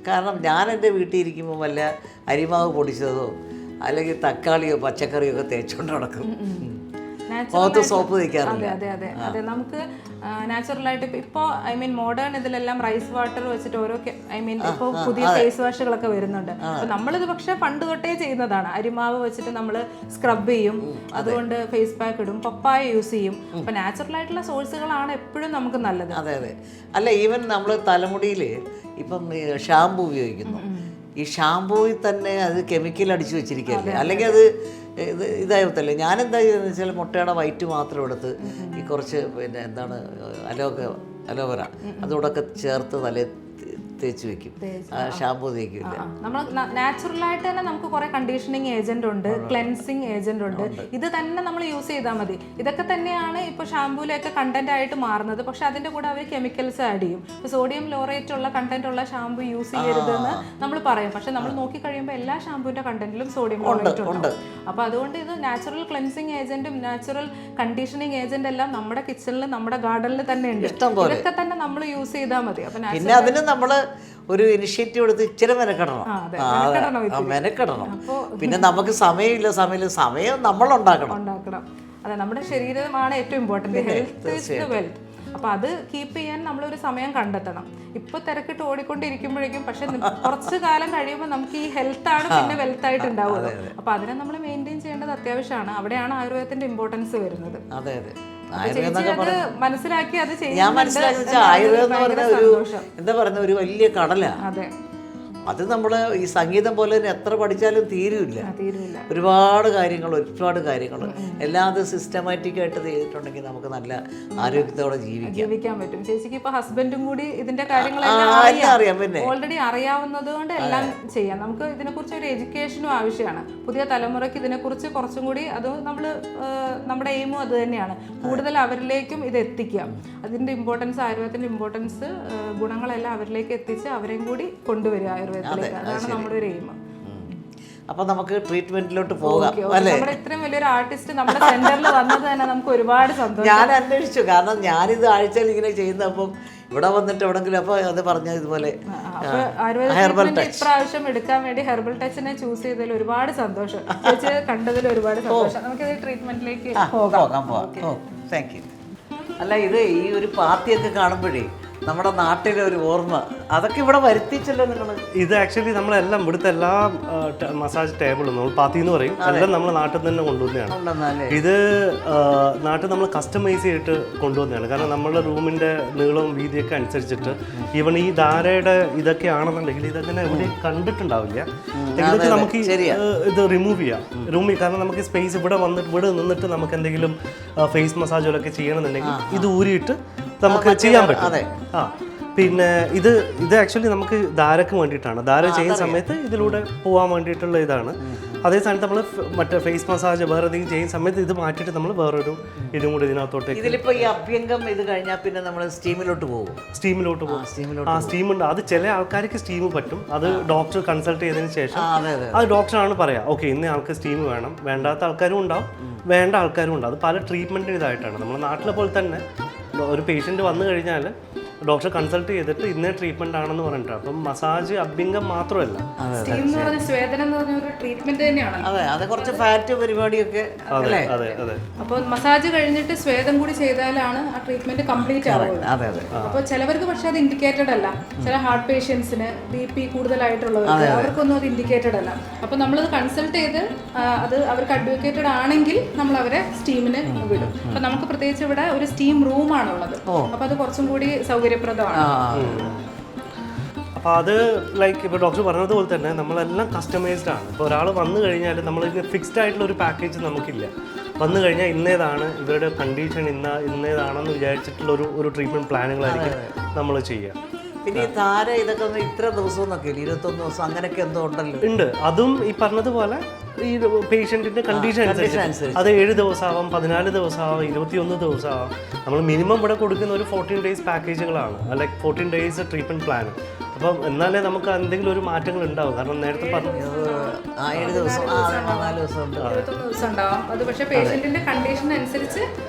കാരണം ഞാൻ എൻ്റെ വീട്ടിൽ ഇരിക്കുമ്പോൾ വല്ല അരിമാവ് പൊടിച്ചതോ അല്ലെങ്കിൽ തക്കാളിയോ പച്ചക്കറിയോ ഒക്കെ തേച്ചുകൊണ്ട് നടക്കും. സോപ്പ് തേക്കാറില്ല. അതെ നമുക്ക് നാച്ചുറലായിട്ട് ഇപ്പോൾ മോഡേൺ ഇതിലെല്ലാം റൈസ് വാട്ടർ വെച്ചിട്ട് ഓരോ ഇപ്പോൾ പുതിയ ഫേസ് വാഷുകളൊക്കെ വരുന്നുണ്ട്. അപ്പൊ നമ്മളിത് പക്ഷെ പണ്ട് തൊട്ടേ ചെയ്യുന്നതാണ്. അരിമാവ് വെച്ചിട്ട് നമ്മൾ സ്ക്രബ് ചെയ്യും, അതുകൊണ്ട് ഫേസ് പാക്ക് ഇടും, പപ്പായ യൂസ് ചെയ്യും. അപ്പൊ നാച്ചുറൽ ആയിട്ടുള്ള സോഴ്സുകളാണ് എപ്പോഴും നമുക്ക് നല്ലത്. അതെ അല്ല, ഈവൻ നമ്മൾ തലമുടിയിൽ ഇപ്പം ഷാമ്പു ഉപയോഗിക്കുന്നു. ഈ ഷാമ്പൂവിൽ തന്നെ അത് കെമിക്കൽ അടിച്ചു വെച്ചിരിക്കുകയല്ലേ, അല്ലെങ്കിൽ അത് ഇതായിട്ടല്ലേ. ഞാനെന്താ ചെയ്യുന്നത് വെച്ചാൽ മുട്ടയുടെ വൈറ്റ് മാത്രം എടുത്ത് ഈ കുറച്ച് പിന്നെ എന്താണ് അലോവേര അതോടൊക്കെ ചേർത്ത് തലേ തേച്ച് വെക്കും, ഷാമ്പൂ തേക്കില്ല. നമ്മൾ നാച്ചുറലായിട്ട് തന്നെ നമുക്ക് കുറെ കണ്ടീഷനിങ് ഏജന്റ് ഉണ്ട്, ക്ലെൻസിങ് ഏജന്റ് ഉണ്ട്. ഇത് തന്നെ നമ്മൾ യൂസ് ചെയ്താൽ മതി. ഇതൊക്കെ തന്നെയാണ് ഇപ്പോൾ ഷാമ്പൂയിലൊക്കെ കണ്ടന്റ് ആയിട്ട് മാറുന്നത്. പക്ഷെ അതിന്റെ കൂടെ അവർ കെമിക്കൽസ് ആഡ് ചെയ്യും. ഇപ്പോൾ സോഡിയം ലോറേറ്റ് ഉള്ള കണ്ടന്റ് ഉള്ള ഷാമ്പൂ യൂസ് ചെയ്യരുതെന്ന് നമ്മൾ പറയും. പക്ഷെ നമ്മൾ നോക്കി കഴിയുമ്പോൾ എല്ലാ ഷാമ്പൂവിന്റെ കണ്ടന്റിലും സോഡിയം ലോറേറ്റ് ഉണ്ട്. അപ്പൊ അതുകൊണ്ട് ഇത് നാച്ചുറൽ ക്ലെൻസിങ് ഏജന്റും നാച്ചുറൽ കണ്ടീഷനിങ് ഏജന്റ് എല്ലാം നമ്മുടെ കിച്ചണിൽ, നമ്മുടെ ഗാർഡനിൽ തന്നെ ഉണ്ട്. ഇതൊക്കെ തന്നെ നമ്മൾ യൂസ് ചെയ്താൽ മതി. പിന്നെ അതിന് നമ്മള് ഒരു ഇനിഷ്യേറ്റീവ് എടുത്ത് ഇച്ചിരി മെനക്കെടണം. പിന്നെ നമുക്ക് സമയം നമ്മൾ ഉണ്ടാക്കണം. അതെ, നമ്മുടെ ശരീരമാണ് ഏറ്റവും important. Health is the wealth. അപ്പൊ അത് കീപ്പ് ചെയ്യാൻ നമ്മളൊരു സമയം കണ്ടെത്തണം. ഇപ്പൊ തിരക്കിട്ട് ഓടിക്കൊണ്ടിരിക്കുമ്പോഴേക്കും പക്ഷെ കുറച്ച് കാലം കഴിയുമ്പോൾ നമുക്ക് ഈ ഹെൽത്ത് ആണ് പിന്നെ വെൽത്ത് ആയിട്ട് ഉണ്ടാവുക. അപ്പൊ അതിനെ നമ്മൾ മെയിൻറ്റെയിൻ ചെയ്യേണ്ടത് അത്യാവശ്യമാണ്. അവിടെയാണ് ആയുർവേദത്തിന്റെ ഇമ്പോർട്ടൻസ് വരുന്നത്. മനസ്സിലാക്കി അത് ഞാൻ മനസ്സിലാക്കി ആയുർവേദം എന്ന് പറഞ്ഞ ഒരു എന്താ പറയുന്ന ഒരു വലിയ കടലാണ്. അത് നമ്മൾ ഈ സംഗീതം പോലെ തന്നെ എത്ര പഠിച്ചാലും തീരുമില്ല. ഒരുപാട് കാര്യങ്ങൾ എല്ലാം അത് സിസ്റ്റമാറ്റിക് ആയിട്ട് ചെയ്തിട്ടുണ്ടെങ്കിൽ നമുക്ക് നല്ല ആരോഗ്യത്തോടെ ജീവിക്കാൻ പറ്റും. ചേച്ചിക്ക് ഇപ്പൊ ഹസ്ബൻഡും കൂടി ഇതിന്റെ കാര്യങ്ങളെല്ലാം ഓൾറെഡി അറിയാവുന്നത് കൊണ്ട് എല്ലാം ചെയ്യാം. നമുക്ക് ഇതിനെക്കുറിച്ച് ഒരു എഡ്യൂക്കേഷനും ആവശ്യമാണ്. പുതിയ തലമുറയ്ക്ക് ഇതിനെക്കുറിച്ച് കുറച്ചും കൂടി അത് നമ്മുടെ എയിമും അത് തന്നെയാണ്. കൂടുതൽ അവരിലേക്കും ഇത് എത്തിക്കാം. അതിന്റെ ഇമ്പോർട്ടൻസ്, ആയുർവേദത്തിന്റെ ഇമ്പോർട്ടൻസ്, ഗുണങ്ങളെല്ലാം അവരിലേക്ക് എത്തിച്ച് അവരെയും കൂടി കൊണ്ടുവരിക ആയുർവേദത്തിലേക്ക്. അതാണ് നമ്മുടെ ഒരു എയിം. അപ്പൊ നമുക്ക് ട്രീറ്റ്മെന്റിലോട്ട് പോകാം. നമ്മുടെ ഇത്രയും വലിയൊരു ആർട്ടിസ്റ്റ് നമ്മുടെ സെന്ററിൽ വന്നത് തന്നെ നമുക്ക് ഒരുപാട് സന്തോഷം. ഞാൻ അന്വേഷിച്ചു, കാരണം ഞാനിത് ആഴ്ചയിൽ ഇങ്ങനെ ചെയ്യുന്നപ്പം ഇവിടെ വന്നിട്ട് എവിടെങ്കിലും അപ്പൊ അത് പറഞ്ഞ ഇതുപോലെ ഇപ്രാവശ്യം എടുക്കാൻ വേണ്ടി ഹെർബൽ ടച്ചിനെ ചൂസ് ചെയ്തതിൽ ഒരുപാട് സന്തോഷം. കണ്ടതിൽ ഒരുപാട് സന്തോഷം. നമുക്ക് ട്രീറ്റ്മെന്റിലേക്ക് പോകാം. Thank you. അല്ല, ഇത് ഈ ഒരു പാർട്ടിയൊക്കെ കാണുമ്പോഴേ നമ്മുടെ നാട്ടിലെ ഒരു ഓർമ്മ അതൊക്കെ ഇവിടെ വരുത്തിച്ചല്ലോ നിങ്ങൾ. ഇത് ആക്ച്വലി നമ്മളെല്ലാം ഇവിടുത്തെ എല്ലാ മസാജ് ടേബിളും നമ്മൾ പാത്തി എന്ന് പറയും, എല്ലാം നമ്മൾ നാട്ടിൽ തന്നെ കൊണ്ടുവന്നതാണ്. ഇത് നാട്ടിൽ നമ്മൾ കസ്റ്റമൈസ് ചെയ്തിട്ട് കൊണ്ടുവന്നതാണ്. കാരണം നമ്മുടെ റൂമിന്റെ നീളവും വീതിയൊക്കെ അനുസരിച്ചിട്ട് ഈവൺ ഈ ധാരയുടെ ഇതൊക്കെ ആണെന്നുണ്ടെങ്കിൽ ഇതങ്ങനെ എവിടെ കണ്ടിട്ടുണ്ടാവില്ല. ഇതൊക്കെ നമുക്ക് ഇത് റിമൂവ് ചെയ്യാം റൂമിൽ. കാരണം നമുക്ക് സ്പേസ് ഇവിടെ നിന്നിട്ട് നമുക്ക് എന്തെങ്കിലും ഫേസ് മസാജുകളൊക്കെ ചെയ്യണമെന്നുണ്ടെങ്കിൽ ഇത് ഊരിയിട്ട് നമുക്ക് ചെയ്യാൻ പറ്റും. പിന്നെ ഇത് ആക്ച്വലി നമുക്ക് ധാരക്ക് വേണ്ടിയിട്ടാണ്. ധാര ചെയ്യുന്ന സമയത്ത് ഇതിലൂടെ പോകാൻ വേണ്ടിയിട്ടുള്ള ഇതാണ്. അതേ സമയത്ത് നമ്മൾ മറ്റേ ഫേസ് മസാജ് വേറെ എന്തെങ്കിലും ചെയ്യുന്ന സമയത്ത് ഇത് മാറ്റിയിട്ട് നമ്മൾ വേറൊരു ഇതും കൂടി ഇതിനകത്തോട്ടേക്ക്. ഇതിലിപ്പോൾ ഈ അഭ്യംഗം ഇത് കഴിഞ്ഞാൽ പിന്നെ നമ്മൾ സ്റ്റീമിലോട്ട് പോകും. സ്റ്റീമിലോട്ട് പോകും. സ്റ്റീമുണ്ട്. അത് ചില ആൾക്കാർക്ക് സ്റ്റീം പറ്റും. അത് ഡോക്ടർ കൺസൾട്ട് ചെയ്തതിന് ശേഷം അത് ഡോക്ടറാണ് പറയാം, ഓക്കെ ഇന്ന ആൾക്ക് സ്റ്റീം വേണം. വേണ്ടാത്ത ആൾക്കാരും ഉണ്ടാവും, വേണ്ട ആൾക്കാരും ഉണ്ടാവും. അത് പല ട്രീറ്റ്മെൻറ്റിന് ഇതായിട്ടാണ്. നമ്മുടെ നാട്ടിലെ പോലെ തന്നെ ഒരു പേഷ്യൻ്റ് വന്നു കഴിഞ്ഞാൽ ഡോക്ടറെ കൺസൾട്ട് ചെയ്തിട്ട് ഇന്നേ ട്രീറ്റ്മെന്റ് ആണെന്ന് പറഞ്ഞിട്ട്. അപ്പം മസാജ് അഭ്യംഗം മാത്രമല്ല, അതെ കുറച്ച് ഫാറ്റ് പരിപാടിയൊക്കെ. അതെ അതെ അതെ. അപ്പോൾ മസാജ് കഴിഞ്ഞിട്ട് സ്വേദം കൂടി ചെയ്താലാണ് ആ ട്രീറ്റ്മെന്റ് കംപ്ലീറ്റ് ആവുന്നത്. അപ്പോൾ ചിലവർക്ക് പക്ഷെ അത് ഇൻഡിക്കേറ്റഡ് അല്ല. ചില ഹാർട്ട് പേഷ്യൻസിന് BP കൂടുതലായിട്ടുള്ളവർക്ക് അവർക്കൊന്നും അത് ഇൻഡിക്കേറ്റഡ് അല്ല. അപ്പോൾ നമ്മളത് കൺസൾട്ട് ചെയ്ത് അത് അവർക്ക് അഡ്വക്കേറ്റഡ് ആണെങ്കിൽ നമ്മൾ അവരെ സ്റ്റീമിന് വിടും. അപ്പം നമുക്ക് പ്രത്യേകിച്ച് ഇവിടെ ഒരു സ്റ്റീം റൂമാണുള്ളത്. അപ്പോൾ അത് കുറച്ചും കൂടി സൗകര്യപ്രദമാണ്. അപ്പോൾ അത് ലൈക്ക് ഇപ്പോൾ ഡോക്ടർ പറഞ്ഞതുപോലെ തന്നെ നമ്മളെല്ലാം കസ്റ്റമൈസ്ഡ് ആണ്. ഇപ്പോൾ ഒരാൾ വന്നു കഴിഞ്ഞാൽ നമ്മൾ ഫിക്സ്ഡ് ആയിട്ടുള്ള ഒരു പാക്കേജ് നമുക്കില്ല. വന്നു കഴിഞ്ഞാൽ ഇന്നേതാണ് ഇവരുടെ കണ്ടീഷൻ, ഇന്നേതാണെന്ന് വിചാരിച്ചിട്ടുള്ള ഒരു ട്രീറ്റ്മെൻറ്റ് പ്ലാനുകളായിരിക്കും നമ്മൾ ചെയ്യുക. പിന്നെ ഈ ധാര ഇതൊക്കെ ഇത്ര ദിവസം എന്നൊക്കെ 21 ദിവസം അങ്ങനെയൊക്കെ എന്തോ ഉണ്ടല്ലോ. ഉണ്ട്. അതും ഈ പറഞ്ഞതുപോലെ ഈ പേഷ്യൻറ്റിൻ്റെ കണ്ടീഷൻ അനുസരിച്ച് അത് 7 ദിവസമാവാം, 14 ദിവസമാവാം, 21 ദിവസമാവാം. നമ്മൾ മിനിമം ഇവിടെ കൊടുക്കുന്ന ഒരു 14 ഡേയ്സ് പാക്കേജുകളാണ്, ലൈക്ക് 14 ഡേയ്സ് ട്രീറ്റ്മെൻറ്റ് പ്ലാൻ. അപ്പം എന്നാലേ നമുക്ക് എന്തെങ്കിലും ഒരു മാറ്റങ്ങൾ ഉണ്ടാവും. കാരണം നേരത്തെ പറഞ്ഞു 7 ദിവസം 4 ദിവസം ഉണ്ട്, 21 ദിവസം ഉണ്ടാവും. അത് പക്ഷേ പേഷ്യൻറ്റിൻ്റെ കണ്ടീഷൻ അനുസരിച്ച്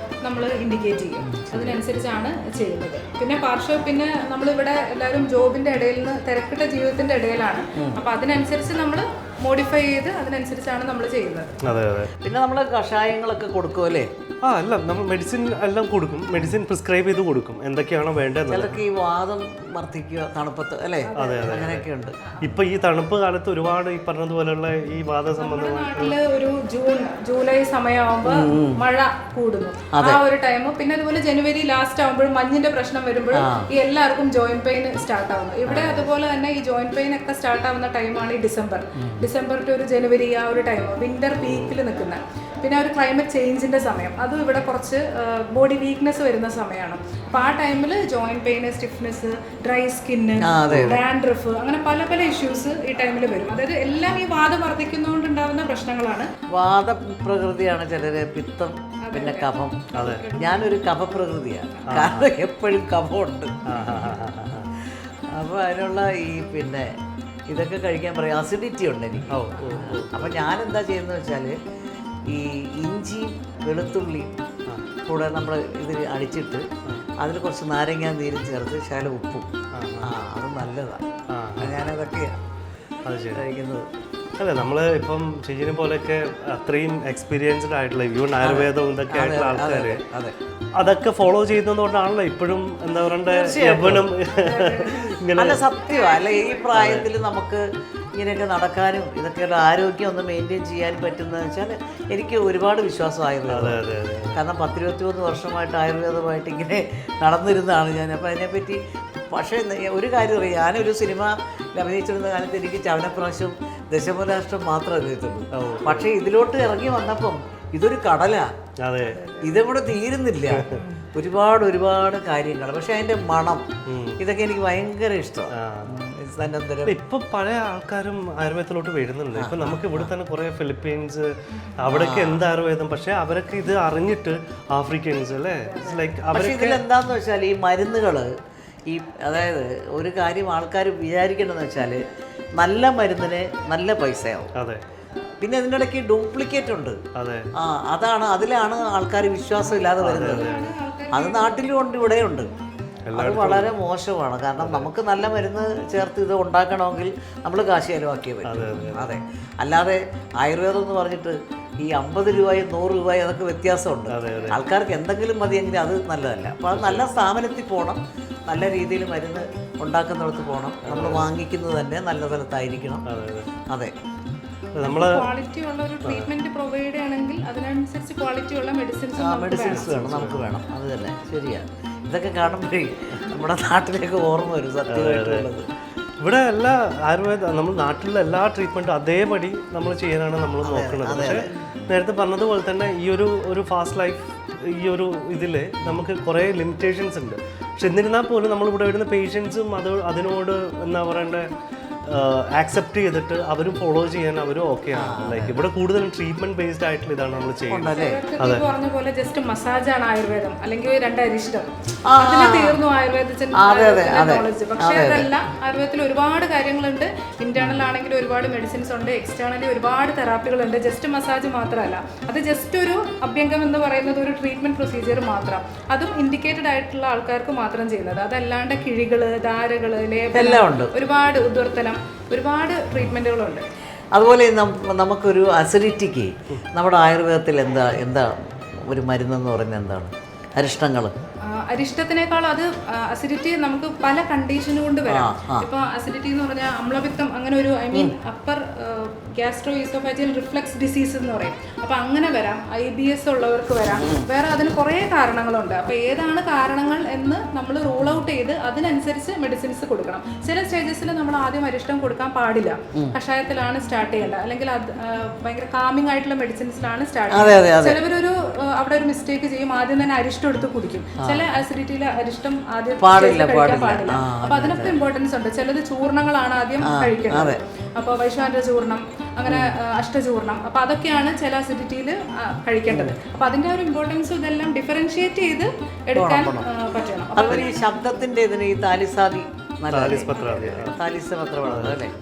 നമ്മൾ ഇൻഡിക്കേറ്റ് ചെയ്യും. അതിനനുസരിച്ചാണ് ചെയ്യുന്നത്. പിന്നെ നമ്മളിവിടെ എല്ലാവരും ജോബിൻ്റെ ഇടയിൽ നിന്ന് തിരക്കിട്ട ജീവിതത്തിൻ്റെ ഇടയിലാണ്. അപ്പോൾ അതിനനുസരിച്ച് നമ്മൾ മോഡിഫൈ ചെയ്ത് അതിനനുസരിച്ചാണ് നമ്മൾ ചെയ്യുന്നത്. അതെ അതെ. പിന്നെ നമ്മൾ കഷായങ്ങളൊക്കെ കൊടുക്കും അല്ലേ? അല്ല, നമ്മൾ മെഡിസിൻ എല്ലാം കൊടുക്കും. മെഡിസിൻ പ്രിസ്ക്രൈബ് ചെയ്ത് കൊടുക്കും, എന്തൊക്കെയാണോ വേണ്ടത്. ചിലർക്ക് ഈ വാദം വർദ്ധിക്കുക തണുപ്പത്ത് അല്ലേ? അതെ അതെ, അങ്ങനെയൊക്കെ ഉണ്ട്. ഇപ്പൊ ഈ തണുപ്പ് കാലത്ത് ഒരുപാട് ഈ പറഞ്ഞതുപോലെയുള്ള ഈ വാദ സംബന്ധമായിട്ടുള്ള ഒരു ജൂലൈ സമയമാകുമ്പോൾ മഴ കൂടുന്നു, ആ ഒരു ടൈം. പിന്നെ അതുപോലെ ജനുവരി ലാസ്റ്റ് ആകുമ്പോഴും മഞ്ഞിന്റെ പ്രശ്നം വരുമ്പോഴും ഈ എല്ലാവർക്കും ജോയിന്റ് പെയിൻ സ്റ്റാർട്ട് ആവുന്നു. ഇവിടെ അതുപോലെ തന്നെ ഈ ജോയിന്റ് പെയിൻ ഒക്കെ സ്റ്റാർട്ട് ആവുന്ന ടൈമാണ് ഈ ഡിസംബർ ടു ഒരു ജനുവരി, ആ ഒരു ടൈം വിന്റർ പീക്കിൽ നിൽക്കുന്ന. പിന്നെ ഒരു ക്ലൈമറ്റ് ചേഞ്ചിന്റെ സമയം, അതും ഇവിടെ കുറച്ച് ബോഡി വീക്ക്നെസ് വരുന്ന സമയമാണ്. അപ്പോൾ ആ ടൈമിൽ joint pain, stiffness, dry skin, dandruff, അങ്ങനെ പല പല ഇഷ്യൂസ് ഈ ടൈമിൽ വരും. അതായത് എല്ലാം ഈ വാദം വർദ്ധിക്കുന്നതുകൊണ്ട് ഉണ്ടാകുന്ന പ്രശ്നങ്ങളാണ്. വാദപ്രകൃതിയാണ് ചിലര്, പിത്തം, പിന്നെ കഫം. ഞാനൊരു കഫപ്രകൃതിയാണ്, കാരണം എപ്പോഴും കഫമുണ്ട്. അപ്പോൾ അതിനുള്ള ഈ പിന്നെ ഇതൊക്കെ കഴിക്കാൻ പറയും, അസിഡിറ്റി ഉണ്ട് എനിക്ക്. അപ്പം ഞാനെന്താ ചെയ്യുന്നത് വെച്ചാൽ ഈ ഇഞ്ചിയും വെളുത്തുള്ളിയും കൂടെ നമ്മൾ ഇതിൽ അടിച്ചിട്ട് അതിൽ കുറച്ച് നാരങ്ങ നീരും ചേർത്ത് ശകലം ഉപ്പും, അത് നല്ലതാണ്. ഞാനതൊക്കെയാണ് കഴിക്കുന്നത്. അല്ലേ, നമ്മൾ ഇപ്പം ചേച്ചിനെ പോലെയൊക്കെ അത്രയും എക്സ്പീരിയൻസ്ഡ് ആയിട്ടുള്ള ഈവൻ ആയുർവേദവും ഇതൊക്കെ ആയിട്ടുള്ള ആൾക്കാർ അതൊക്കെ ഫോളോ ചെയ്യുന്നതുകൊണ്ടാണല്ലോ ഇപ്പോഴും എന്താ പറയണ്ടേ യവനം ഇങ്ങനെ. സത്യമാണ് അല്ലെ, ഈ പ്രായത്തിൽ നമുക്ക് ഇങ്ങനെയൊക്കെ നടക്കാനും ഇതൊക്കെ ആരോഗ്യം ഒന്ന് മെയിൻറ്റെയിൻ ചെയ്യാൻ പറ്റുന്നതെന്ന് വെച്ചാൽ എനിക്ക് ഒരുപാട് വിശ്വാസം ആയുർവേദം. കാരണം 10-21 വർഷമായിട്ട് ആയുർവേദമായിട്ട് ഇങ്ങനെ നടന്നിരുന്നതാണ് ഞാൻ. അപ്പോൾ അതിനെപ്പറ്റി പക്ഷേ ഒരു കാര്യം അറിയാം, ഞാനൊരു സിനിമ അഭിനയിച്ചിരുന്ന കാലത്ത് എനിക്ക് ചവനപ്രാശവും ദശമൂലാഷ്ടം മാത്രമേ അറിയത്തുള്ളൂ. പക്ഷേ ഇതിലോട്ട് ഇറങ്ങി വന്നപ്പം ഇതൊരു കടലാണ്, ഇതിവിടെ തീരുന്നില്ല. ഒരുപാട് കാര്യങ്ങൾ. പക്ഷെ അതിൻ്റെ മണം ഇതൊക്കെ എനിക്ക് ഭയങ്കര ഇഷ്ടമാണ്. ഇപ്പൊ പഴയ ആൾക്കാരും ആയുർവേദത്തിലോട്ട് വരുന്നുണ്ട്. ഇപ്പൊ നമുക്ക് ഇവിടെ തന്നെ കുറെ ഫിലിപ്പീൻസ് അവിടെയൊക്കെ എന്ത് ആയുർവേദം, പക്ഷെ അവരൊക്കെ ഇത് അറിഞ്ഞിട്ട് ആഫ്രിക്കൻസ് അല്ലേ, പക്ഷെ ഇതിലെന്താന്ന് വെച്ചാൽ ഈ മരുന്നുകള് ഈ അതായത് ഒരു കാര്യം ആൾക്കാർ വിചാരിക്കേണ്ടതെന്ന് വെച്ചാൽ നല്ല മരുന്നിന് നല്ല പൈസയാവും. അതെ. പിന്നെ ഇതിൻ്റെ ഇടയ്ക്ക് ഡ്യൂപ്ലിക്കേറ്റ് ഉണ്ട്. അതിലാണ് ആൾക്കാർ വിശ്വാസം ഇല്ലാതെ വരുന്നത്. അത് നാട്ടിലും ഉണ്ട്, ഇവിടെയുണ്ട്. അത് വളരെ മോശമാണ്. കാരണം നമുക്ക് നല്ല മരുന്ന് ചേർത്ത് ഇത് ഉണ്ടാക്കണമെങ്കിൽ നമ്മൾ കാശ് ചിലവാക്കിയേ പറ്റും. അതെ, അല്ലാതെ ആയുർവേദം എന്ന് പറഞ്ഞിട്ട് ഈ 50 രൂപയും 100 രൂപയും അതൊക്കെ വ്യത്യാസമുണ്ട്. ആൾക്കാർക്ക് എന്തെങ്കിലും മതിയെങ്കിൽ അത് നല്ലതല്ല. അപ്പോൾ അത് നല്ല സ്ഥാപനത്തിൽ പോകണം, നല്ല രീതിയിൽ മരുന്ന് ഉണ്ടാക്കുന്നിടത്ത് പോകണം. നമ്മൾ വാങ്ങിക്കുന്നത് തന്നെ നല്ല സ്ഥലത്തായിരിക്കണം. അതെ, ക്വാളിറ്റി ഉള്ള ഒരു ട്രീറ്റ്മെന്റ് പ്രൊവൈഡ് ചെയ്യണമെങ്കിൽ അതിനനുസരിച്ച് ക്വാളിറ്റി ഉള്ള മെഡിസിൻസ് വേണം, നമുക്ക് വേണം. അത് തന്നെ ശരിയാണ്. ഇതൊക്കെ കാണുമ്പോഴേ നമ്മുടെ നാട്ടിലേക്ക് ഓർമ്മ വരും സത്യമായിട്ടുള്ളത്. ഇവിടെ എല്ലാ ആയുർവേദ നമ്മൾ നാട്ടിലുള്ള എല്ലാ ട്രീറ്റ്മെൻറ്റും അതേപടി നമ്മൾ ചെയ്യാനാണ് നമ്മൾ നോക്കുന്നത്. പക്ഷേ നേരത്തെ പറഞ്ഞതുപോലെ തന്നെ ഈ ഒരു ഫാസ്റ്റ് ലൈഫ് ഈ ഒരു ഇതിൽ നമുക്ക് കുറേ ലിമിറ്റേഷൻസ് ഉണ്ട്. പക്ഷെ എന്നിരുന്നാൽ പോലും നമ്മളിവിടെ വരുന്ന പേഷ്യൻസും അതിനോട് എന്താ പറയണ്ടേ ആക്സെപ്റ്റ് ചെയ്തിട്ട് അവരും ഫോളോ ചെയ്യാൻ അവരും ഓക്കെ ആണ്. ലൈക്ക് ഇവിടെ കൂടുതലും ട്രീറ്റ്മെന്റ് ബേസ്ഡ് ആയിട്ടുള്ള ഇതാണ് നമ്മൾ ചെയ്യുന്നത്. പറഞ്ഞ പോലെ ജസ്റ്റ് മസാജാണ് ആയുർവേദം, അല്ലെങ്കിൽ രണ്ടരിഷ്ടം അതിൽ തീർന്നു ആയുർവേദത്തിന്റെ നോളജ്. പക്ഷെ അതല്ല, ആയുർവേദത്തിൽ ഒരുപാട് കാര്യങ്ങളുണ്ട്. ഇന്റേണൽ ആണെങ്കിൽ ഒരുപാട് മെഡിസിൻസ് ഉണ്ട്, എക്സ്റ്റേണലി ഒരുപാട് തെറാപ്പികളുണ്ട്. ജസ്റ്റ് മസാജ് മാത്രമല്ല, അത് ജസ്റ്റ് ഒരു അഭ്യംഗം എന്ന് പറയുന്നത് ഒരു ട്രീറ്റ്മെന്റ് പ്രൊസീജിയർ മാത്രം. അതും ഇൻഡിക്കേറ്റഡ് ആയിട്ടുള്ള ആൾക്കാർക്ക് മാത്രം ചെയ്യുന്നത്. അതല്ലാണ്ട് കിഴികള്, ധാരകള്, ലേപനം, ഒരുപാട് ഉദ്വർത്തനം, ഒരുപാട് ട്രീറ്റ്മെന്റുകളുണ്ട്. അതുപോലെ നമുക്കൊരു അസിഡിറ്റിക്ക് നമ്മുടെ ആയുർവേദത്തിൽ എന്താ ഒരു മരുന്നെന്ന് പറയുന്നത് എന്താണ്? അരിഷ്ടങ്ങൾ. അരിഷ്ടത്തിനേക്കാൾ അത് അസിഡിറ്റി നമുക്ക് പല കണ്ടീഷൻ കൊണ്ട് വരാം. ഇപ്പൊ അസിഡിറ്റി എന്ന് പറഞ്ഞാൽ അമ്ലപിത്തം, അങ്ങനെ ഒരു upper gastro oesophageal reflux disease എന്ന് പറയും. അപ്പൊ അങ്ങനെ വരാം. IBS ഉള്ളവർക്ക് വരാം. വേറെ അതിന് കുറേ കാരണങ്ങളുണ്ട്. അപ്പൊ ഏതാണ് കാരണങ്ങൾ എന്ന് നമ്മൾ റൂൾ ഔട്ട് ചെയ്ത് അതിനനുസരിച്ച് മെഡിസിൻസ് കൊടുക്കണം. ചില സ്റ്റേജസിൽ നമ്മൾ ആദ്യം അരിഷ്ടം കൊടുക്കാൻ പാടില്ല, കഷായത്തിലാണ് സ്റ്റാർട്ട് ചെയ്യേണ്ടത്, അല്ലെങ്കിൽ അത് ഭയങ്കര കാമിംഗ് ആയിട്ടുള്ള മെഡിസിൻസിലാണ് സ്റ്റാർട്ട് ചെയ്യുന്നത്. ചിലവരൊരു അവിടെ ഒരു മിസ്റ്റേക്ക് ചെയ്യും, ആദ്യം തന്നെ അരിഷ്ടം എടുത്ത് കുടിക്കും. ചില അസിഡിറ്റിയിലെ അരിഷ്ടം ആദ്യം കഴിക്കാൻ പാടില്ല. അപ്പൊ അതിനൊക്കെ ഇമ്പോർട്ടൻസ് ഉണ്ട്. ചിലത് ചൂർണങ്ങളാണ് ആദ്യം കഴിക്കുന്നത്. അപ്പോൾ വൈശ്വാനര ചൂർണം, അങ്ങനെ അഷ്ടചൂർണം, അപ്പൊ അതൊക്കെയാണ് ചില അസിഡിറ്റിയിൽ കഴിക്കേണ്ടത്. അപ്പൊ അതിന്റെ ഒരു ഇമ്പോർട്ടൻസ് ഇതെല്ലാം ഡിഫറൻഷിയേറ്റ് ചെയ്ത് എടുക്കാൻ പറ്റണം. അതുപോലെ ഈ ശബ്ദത്തിന്റെ ഇതിന് ഈ താലിസാദി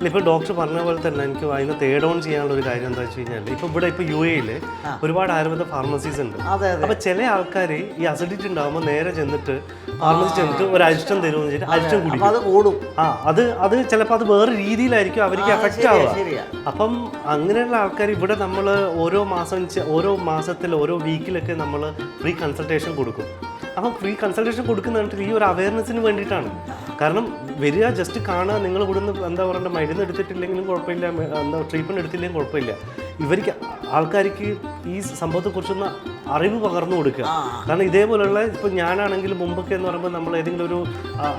ഇപ്പൊ ഡോക്ടർ പറഞ്ഞ പോലെ തന്നെ എനിക്ക് അതിനെ തേഡ് ഓൺ ചെയ്യാനുള്ള ഒരു കാര്യം എന്താ വെച്ച് കഴിഞ്ഞാൽ, ഇപ്പൊ ഇവിടെ ഇപ്പൊ UAE ഒരുപാട് ആയുർവേദ ഫാർമസീസ് ഉണ്ട്. അപ്പൊ ചില ആൾക്കാർ ഈ അസിഡിറ്റി ഉണ്ടാകുമ്പോൾ നേരെ ചെന്നിട്ട് ഫാർമസി ചെന്നിട്ട് ഒരു അരിഷ്ടം തരുമെന്ന് വെച്ചിട്ട് അരിഷ്ടം കുടിക്കും. അത് ചിലപ്പോൾ അത് വേറെ രീതിയിലായിരിക്കും അവർക്ക് എഫക്റ്റ് ആവുക. അപ്പം അങ്ങനെയുള്ള ആൾക്കാർ ഇവിടെ നമ്മൾ ഓരോ മാസത്തിൽ ഓരോ വീക്കിലൊക്കെ നമ്മൾ ഫ്രീ കൺസൾട്ടേഷൻ കൊടുക്കും. അപ്പം ഫ്രീ കൺസൾട്ടേഷൻ കൊടുക്കുന്നതായിട്ട് ഈ ഒരു അവയർനെസ്സിന് വേണ്ടിയിട്ടാണ്. കാരണം വരിക, ജസ്റ്റ് കാണുക, നിങ്ങൾ ഇവിടുന്ന് എന്താ പറയണ്ട മരുന്ന് എടുത്തിട്ടില്ലെങ്കിലും കുഴപ്പമില്ല, എന്താ ട്രീറ്റ്മെൻറ്റ് എടുത്തില്ലെങ്കിലും കുഴപ്പമില്ല. ഇവർക്ക് ആൾക്കാർക്ക് ഈ സംഭവത്തെക്കുറിച്ചൊന്ന് അറിവ് പകർന്നു കൊടുക്കുക. കാരണം ഇതേപോലെയുള്ള ഇപ്പോൾ ഞാനാണെങ്കിൽ മുമ്പൊക്കെ എന്ന് പറയുമ്പോൾ നമ്മൾ ഏതെങ്കിലും ഒരു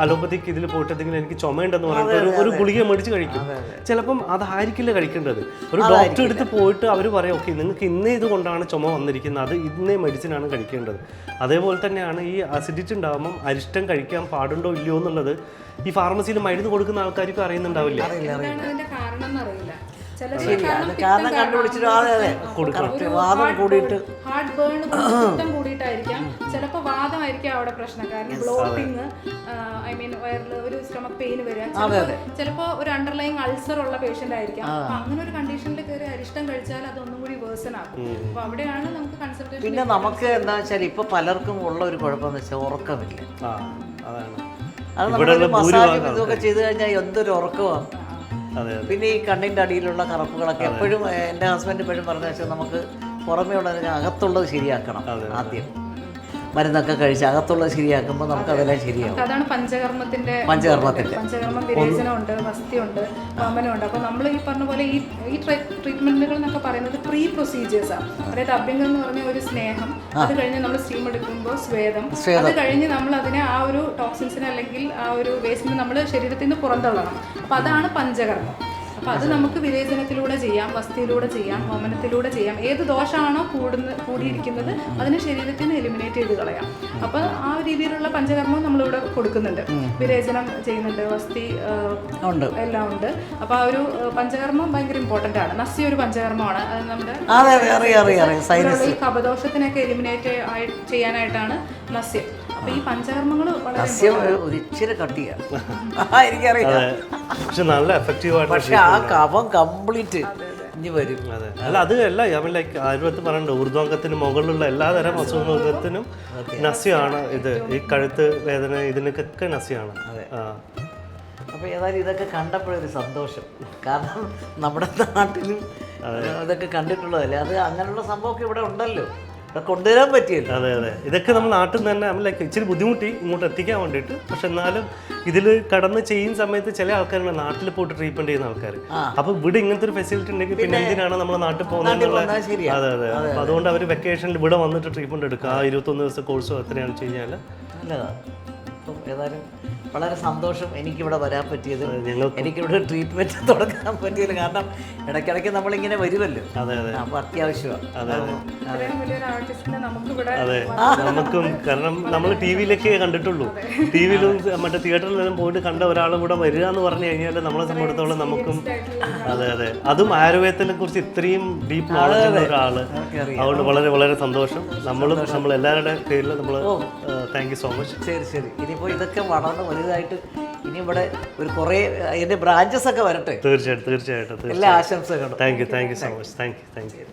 അലോപ്പതിക്ക് ഇതിൽ പോയിട്ട് എന്തെങ്കിലും എനിക്ക് ചുമയുണ്ടെന്ന് പറയുമ്പോൾ ഒരു ഗുളിക മേടിച്ച് കഴിക്കും. ചിലപ്പം അതായിരിക്കില്ല കഴിക്കേണ്ടത്. ഒരു ഡോക്ടർ എടുത്ത് പോയിട്ട് അവർ പറയും, ഓക്കെ നിങ്ങൾക്ക് ഇന്നേ ഇതുകൊണ്ടാണ് ചുമ വന്നിരിക്കുന്നത്, അത് ഇന്നേ മെഡിസിനാണ് കഴിക്കേണ്ടത്. അതേപോലെ തന്നെയാണ് ഈ അസിഡിറ്റി ഉണ്ടാകുമ്പം അരിഷ്ടം കഴിക്കാൻ പാടുണ്ടോ ഇല്ലയോ എന്നുള്ളത് ഈ ഫാർമസിയിൽ മരുന്ന് കൊടുക്കുന്ന ആൾക്കാർക്കും അറിയുന്നുണ്ടാവില്ല. കാരണം കണ്ടുപിടിച്ചിട്ട് വാദം കൂടിയിട്ട് ഹാർട്ട് ബേൺ കൂടിയിട്ടായിരിക്കാം. ചിലപ്പോൾ വാദമായിരിക്കാം അവിടെ പ്രശ്നം. കാരണം ബ്ലോട്ടിങ്, വയറിൽ ഒരു സ്റ്റൊമക് പെയിൻ വരിക. ചിലപ്പോൾ ഒരു അണ്ടർലൈങ് അൾസർ ഉള്ള പേഷ്യന്റ് ആയിരിക്കാം. അപ്പൊ അങ്ങനെ ഒരു കണ്ടീഷനിൽ കയറി അരിഷ്ടം കഴിച്ചാൽ അതൊന്നും കൂടി വേഴ്സൺ ആകും. അപ്പൊ അവിടെയാണ് നമുക്ക് കൺസൾട്ടേഷൻ. പിന്നെ നമുക്ക് എന്താ വെച്ചാൽ ഇപ്പൊ പലർക്കും ഉള്ള ഒരു കുഴപ്പമെന്ന് വെച്ചാൽ ഉറക്കമില്ല. അത് നമ്മൾ മസാജും ഇതൊക്കെ ചെയ്ത് കഴിഞ്ഞാൽ എന്തൊരു ഉറക്കമാണ്. പിന്നെ ഈ കണ്ണിൻ്റെ അടിയിലുള്ള കറുപ്പുകളൊക്കെ എപ്പോഴും എൻ്റെ ഹസ്ബൻഡ് എപ്പോഴും പറഞ്ഞു വെച്ചാൽ നമുക്ക് പുറമേ ഉള്ളതിന് അകത്തുള്ളത് ശരിയാക്കണം. ആദ്യം മരുന്നൊക്കെ കഴിച്ച് അകത്തുള്ളത് ശരിയാക്കുമ്പോൾ നമുക്ക് അതെല്ലാം ശരിയാവും. അതാണ് പഞ്ചകർമ്മം, വിരേചനമുണ്ട്, വസ്തിയുണ്ട്, വമനമുണ്ട്. അപ്പോൾ നമ്മൾ ഈ പറഞ്ഞ പോലെ ഈ ട്രീറ്റ്മെന്റുകൾ എന്നൊക്കെ പറയുന്നത് പ്രീ പ്രൊസീജിയേഴ്സാണ്. അതായത് അഭ്യംഗം എന്ന് പറഞ്ഞ ഒരു സ്നേഹം, അത് കഴിഞ്ഞ് നമ്മൾ സ്റ്റീം എടുക്കുമ്പോൾ സ്വേദം, അത് കഴിഞ്ഞ് നമ്മൾ അതിനെ ആ ഒരു ടോക്സിൻസിനെ അല്ലെങ്കിൽ ആ ഒരു വേസ്റ്റിനെ നമ്മൾ ശരീരത്തിൽ നിന്ന് പുറന്തള്ളണം. അപ്പോൾ അതാണ് പഞ്ചകർമ്മം. അപ്പോൾ അത് നമുക്ക് വിരേചനത്തിലൂടെ ചെയ്യാം, വസ്തിയിലൂടെ ചെയ്യാം, വമനത്തിലൂടെ ചെയ്യാം. ഏത് ദോഷമാണോ കൂടിയിരിക്കുന്നത് അതിനെ ശരീരത്തിൽ നിന്ന് എലിമിനേറ്റ് ചെയ്ത് കളയാം. അപ്പോൾ ആ രീതിയിലുള്ള പഞ്ചകർമ്മം നമ്മളിവിടെ കൊടുക്കുന്നുണ്ട്. വിരേചനം ചെയ്യുന്നുണ്ട്, വസ്തി എല്ലാം ഉണ്ട്. അപ്പോൾ ആ ഒരു പഞ്ചകർമ്മം ഭയങ്കര ഇമ്പോർട്ടൻ്റ് ആണ്. നസ്യ ഒരു പഞ്ചകർമ്മമാണ്. അത് നമ്മുടെ ഈ കപദോഷത്തിനൊക്കെ എലിമിനേറ്റ് ചെയ്യാനായിട്ടാണ് നസ്യം. അപ്പൊ ഈ പഞ്ചകർമ്മങ്ങൾ ഒരിച്ചിരി കട്ടിയാണ്, പക്ഷെ നല്ല എഫക്റ്റീവ് ആയിട്ട്. പക്ഷെ ആ കഫം കംപ്ലീറ്റ് ഇനി വരും. അല്ല അത് അല്ല ലൈക്ക് ആയുർവേദത്തിൽ പറയണ്ട, ഊർധ്വാംഗത്തിന് മുകളിലുള്ള എല്ലാതരം അസുഖത്തിനും നസ്യമാണ് ഇത്. ഈ കഴുത്ത് വേദന ഇതിനൊക്കെ നസ്യമാണ്. അപ്പോൾ ഏതായാലും ഇതൊക്കെ കണ്ടപ്പോഴൊരു സന്തോഷം. കാരണം നമ്മുടെ നാട്ടിലും ഇതൊക്കെ കണ്ടിട്ടുള്ളതല്ലേ, അത് അങ്ങനെയുള്ള സംഭവമൊക്കെ ഇവിടെ ഉണ്ടല്ലോ, ഇവിടെ കൊണ്ടുവരാൻ പറ്റിയല്ലോ. അതെ, ഇതൊക്കെ നമ്മൾ നാട്ടിൽ നിന്ന് തന്നെ ലൈക്ക് ഇച്ചിരി ബുദ്ധിമുട്ടി ഇങ്ങോട്ട് എത്തിക്കാൻ വേണ്ടിയിട്ട്. പക്ഷെ എന്നാലും ഇതിൽ കടന്ന് ചെയ്യുന്ന സമയത്ത് ചില ആൾക്കാരുണ്ട് നാട്ടിൽ പോയിട്ട് ട്രീറ്റ്മെന്റ് ചെയ്യുന്ന ആൾക്കാർ. അപ്പൊ ഇവിടെ ഇങ്ങനത്തെ ഒരു ഫെസിലിറ്റി ഉണ്ടെങ്കിൽ പിന്നെ എന്തിനാണ് നമ്മൾ നാട്ടിൽ പോകുന്നത്? അതെ. അപ്പൊ അതുകൊണ്ട് അവർ വെക്കേഷനിൽ ഇവിടെ വന്നിട്ട് ട്രീറ്റ്മെന്റ് എടുക്കുക. 21 ദിവസം കോഴ്സോ എത്രയാണെന്ന് വെച്ച് കഴിഞ്ഞാൽ നല്ലതാണ്. അപ്പം ഏതായാലും വളരെ സന്തോഷം എനിക്കിവിടെ വരാൻ പറ്റിയത്, ഞങ്ങൾക്ക് എനിക്കിവിടെ ട്രീറ്റ്മെൻറ്റ് തുടങ്ങാൻ പറ്റിയത്. കാരണം ഇടയ്ക്കിടയ്ക്ക് നമ്മളിങ്ങനെ വരുമല്ലോ, അതെ അതെ അപ്പോൾ അത്യാവശ്യമാണ്. ഇത്രയും വലിയൊരു ആർട്ടിസ്റ്റിനെ നമുക്കിവിടെ അതെ നമുക്കും, കാരണം നമ്മൾ ടി വിയിലൊക്കെ കണ്ടിട്ടുള്ളൂ, ടി വിയിലും മറ്റേ തിയേറ്ററിലെല്ലാം പോയിട്ട് കണ്ട ഒരാളും കൂടെ വരിക എന്ന് പറഞ്ഞു കഴിഞ്ഞാൽ നമ്മളെ സംബന്ധിച്ചിടത്തോളം നമുക്കും, അതെ അതെ, അതും ആയുർവേദത്തിനെ കുറിച്ച് ഇത്രയും ഡീപ്പ് നോളജ് ഉള്ള ഒരാള്. അതുകൊണ്ട് വളരെ വളരെ സന്തോഷം. നമ്മൾ എല്ലാവരുടെ പേരിൽ നമ്മൾ താങ്ക് യു സോ മച്ച്. ശരി ശരി, ഇനിയിപ്പോൾ ഇതൊക്കെ വളർന്ന് വലുതായിട്ട് ഇനി ഇവിടെ ഒരു കുറേ അതിൻ്റെ ബ്രാഞ്ചസ് ഒക്കെ വരട്ടെ. തീർച്ചയായിട്ടും തീർച്ചയായിട്ടും എല്ലാ ആശംസകളും. Thank you so much. Thank you